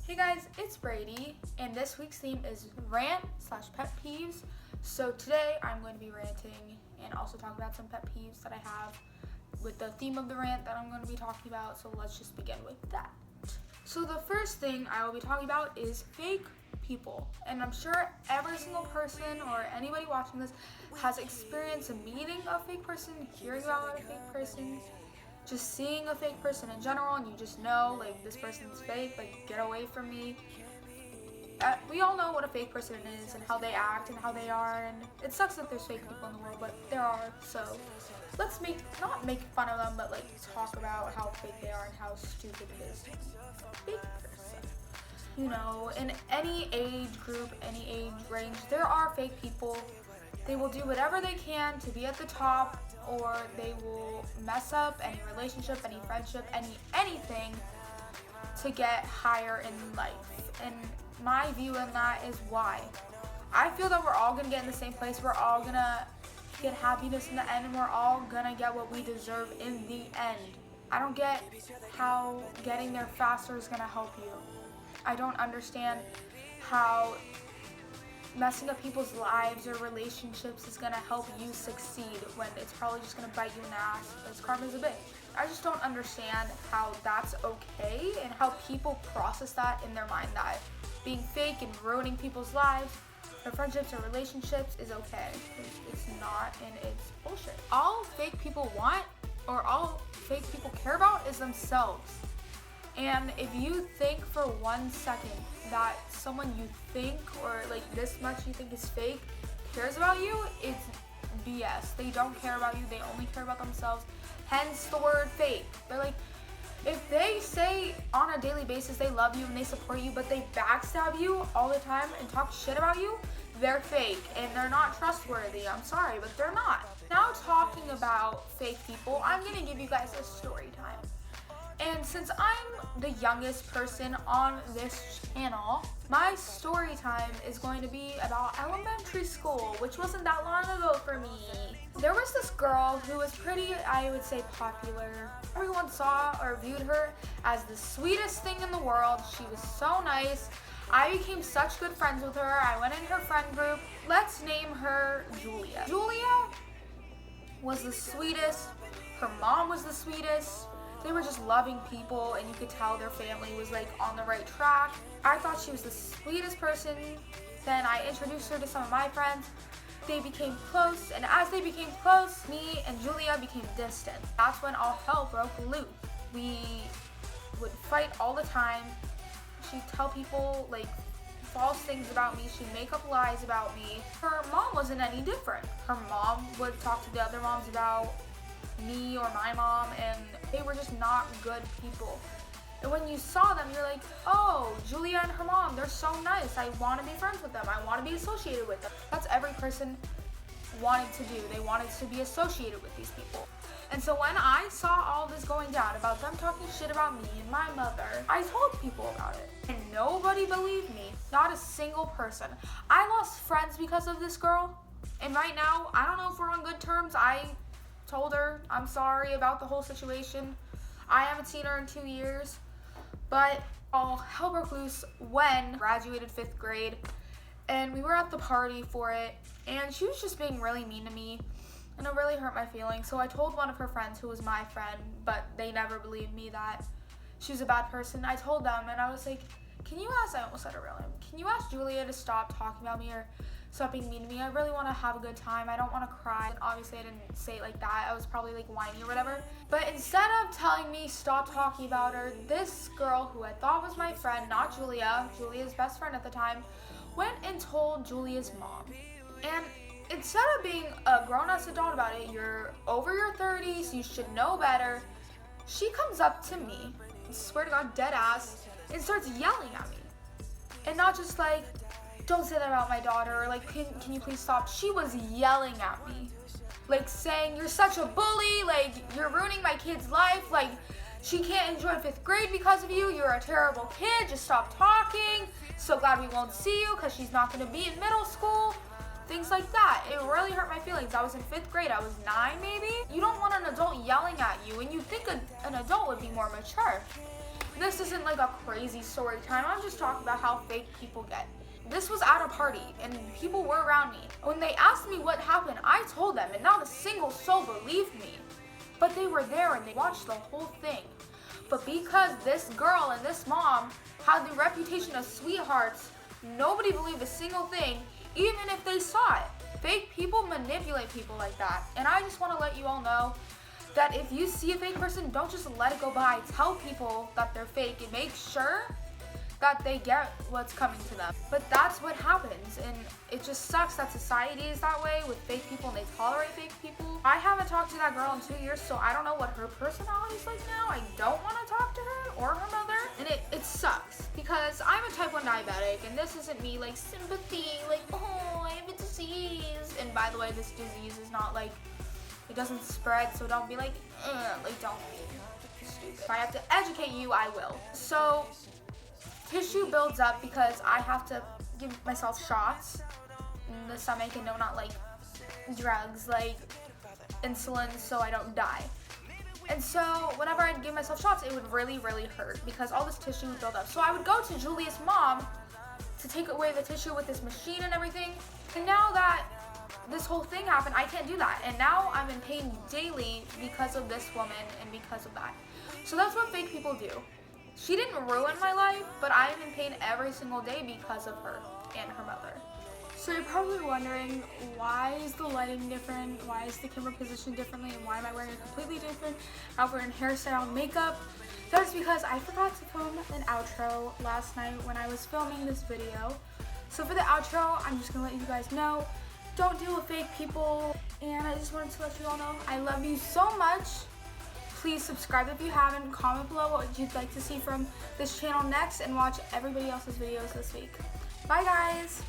Hey guys, it's Bradee, and this week's theme is rant/pet peeves. So today I'm going to be ranting and also talk about some pet peeves that I have with the theme of the rant that I'm going to be talking about. So let's just begin with that. So the first thing I will be talking about is fake people. And I'm sure every single person or anybody watching this has experienced meeting a fake person, hearing about a fake person, just seeing a fake person in general, and you just know, like, this person's fake, like, get away from me. We all know what a fake person is and how they act and how they are, and it sucks that there's fake people in the world, but there are. So let's not make fun of them, but like talk about how fake they are and how stupid it is to be a fake person. You know, in any age group, any age range, there are fake people. They will do whatever they can to be at the top, or they will mess up any relationship, any friendship, anything to get higher in life. And my view on that is why. I feel that we're all gonna get in the same place. We're all gonna get happiness in the end, and we're all gonna get what we deserve in the end. I don't get how getting there faster is gonna help you. I don't understand how messing up people's lives or relationships is gonna help you succeed when it's probably just gonna bite you in the ass, because karma's a bitch. I just don't understand how that's okay and how people process that in their mind, that being fake and ruining people's lives, their friendships or relationships is okay. It's not, and it's bullshit. All fake people want, or all fake people care about, is themselves. And if you think for 1 second that someone you think, or like this much you think is fake, cares about you, it's BS. They don't care about you, they only care about themselves, hence the word fake. They're like, if they say on a daily basis they love you and they support you, but they backstab you all the time and talk shit about you, they're fake and they're not trustworthy. I'm sorry, but they're not. Now, talking about fake people, I'm gonna give you guys a story time. And since I'm the youngest person on this channel, my story time is going to be about elementary school, which wasn't that long ago for me. There was this girl who was pretty, I would say, popular. Everyone saw or viewed her as the sweetest thing in the world. She was so nice. I became such good friends with her. I went in her friend group. Let's name her Julia. Julia was the sweetest. Her mom was the sweetest. They were just loving people, and you could tell their family was like on the right track. I thought she was the sweetest person. Then I introduced her to some of my friends. They became close, and as they became close, me and Julia became distant. That's when all hell broke loose. We would fight all the time. She'd tell people like false things about me. She'd make up lies about me. Her mom wasn't any different. Her mom would talk to the other moms about me or my mom, and they were just not good people. And when you saw them, you're like, oh, Julia and her mom, they're so nice. I want to be friends with them. I want to be associated with them. That's every person wanted to do. They wanted to be associated with these people. And so when I saw all this going down about them talking shit about me and my mother, I told people about it. And nobody believed me. Not a single person. I lost friends because of this girl. And right now, I don't know if we're on good terms. I told her I'm sorry about the whole situation. I haven't seen her in 2 years, but all hell broke loose when I graduated 5th grade, and we were at the party for it, and she was just being really mean to me, and it really hurt my feelings. So I told one of her friends, who was my friend, but they never believed me, that she was a bad person. I told them, and I was like, I almost said her real name, can you ask Julia to stop talking about me or stop being mean to me? I really want to have a good time. I don't want to cry. And obviously I didn't say it like that. I was probably like whiny or whatever. But instead of telling me stop talking about her, this girl who I thought was my friend, not Julia, Julia's best friend at the time, went and told Julia's mom. And instead of being a grown-ass adult about it, you're over your 30s, you should know better, she comes up to me, I swear to God, dead ass, and starts yelling at me. And not just like, don't say that about my daughter, or like, can you please stop? She was yelling at me, like saying, you're such a bully, like, you're ruining my kid's life, like, she can't enjoy 5th grade because of you, you're a terrible kid, just stop talking, so glad we won't see you because she's not going to be in middle school, things like that. It really hurt my feelings. I was in 5th grade, I was 9 maybe. You don't want an adult yelling at you, and you think an adult would be more mature. This isn't like a crazy story time. I'm just talking about how fake people get. This was at a party and people were around me. When they asked me what happened, I told them and not a single soul believed me. But they were there and they watched the whole thing. But because this girl and this mom had the reputation of sweethearts, nobody believed a single thing, even if they saw it. Fake people manipulate people like that. And I just want to let you all know that if you see a fake person, don't just let it go by. Tell people that they're fake and make sure that they get what's coming to them. But that's what happens, and it just sucks that society is that way with fake people and they tolerate fake people. I haven't talked to that girl in 2 years, so I don't know what her personality's like now. I don't want to talk to her or her mother, and it sucks because I'm a type 1 diabetic, and this isn't me like sympathy, like, oh, I have a disease. And by the way, this disease is not like, it doesn't spread, so don't be like don't be stupid. If I have to educate you, I will. So tissue builds up because I have to give myself shots in the stomach, and no, not like drugs, like insulin, so I don't die. And so whenever I'd give myself shots, it would really, really hurt because all this tissue would build up. So I would go to Julia's mom to take away the tissue with this machine and everything. And now that this whole thing happened, I can't do that. And now I'm in pain daily because of this woman and because of that. So that's what fake people do. She didn't ruin my life, but I am in pain every single day because of her and her mother. So you're probably wondering, why is the lighting different? Why is the camera positioned differently? And why am I wearing a completely different outfit and hairstyle and makeup? That's because I forgot to film an outro last night when I was filming this video. So for the outro, I'm just gonna let you guys know, don't deal with fake people. And I just wanted to let you all know, I love you so much. Please subscribe if you haven't, comment below what you'd like to see from this channel next, and watch everybody else's videos this week. Bye guys!